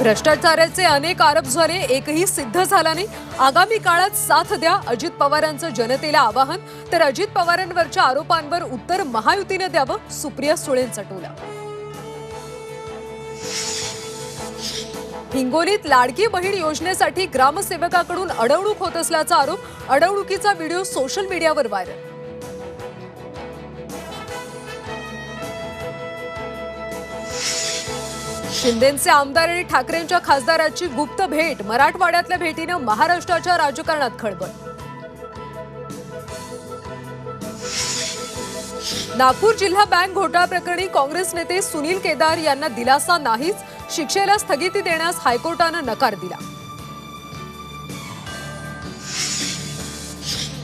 भ्रष्टाचाराचे अनेक आरोप झाले, एकही सिद्ध झाला नाही। आगामी काळात साथ द्या, अजित पवारांचं जनतेला आवाहन। तर अजित पवारांवरच्या आरोपांवर उत्तर महायुतीने द्यावं, सुप्रिया सुळेंचा टोला। हिंगोलीत लाडकी बहीण योजनेसाठी ग्रामसेवकाकडून अडवणूक होत असल्याचा आरोप, अडवणुकीचा व्हिडिओ सोशल मीडियावर व्हायरल। शिंदेंचे आमदार आणि ठाकरेंच्या खासदाराची गुप्त भेट, मराठवाड्यातल्या भेटीने महाराष्ट्राच्या राजकारणात खळबळ। नागपूर जिल्हा बँक घोटाळा प्रकरणी काँग्रेस नेते सुनील केदार यांना दिलासा नाहीच, शिक्षेला स्थगिती देण्यास हायकोर्टाने नकार दिला।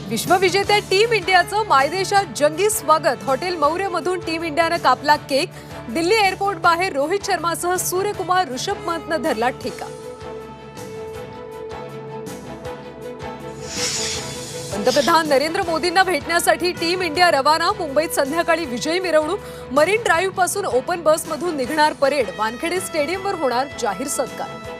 विश्वविजेत्या टीम इंडियाचं मायदेशात जंगी स्वागत, हॉटेल मौर्यमधून टीम इंडियाने कापला केक। दिल्ली एअरपोर्ट बाहेर रोहित शर्मासह सूर्यकुमार, ऋषभ पंतनं धरला ठेका। पंतप्रधान नरेंद्र मोदींना भेटण्यासाठी टीम इंडिया रवाना, मुंबईत संध्याकाळी विजयी मिरवणूक। मरीन ड्राईव्ह पासून ओपन बसमधून निघणार परेड, वानखेडे स्टेडियमवर होणार जाहीर सत्कार।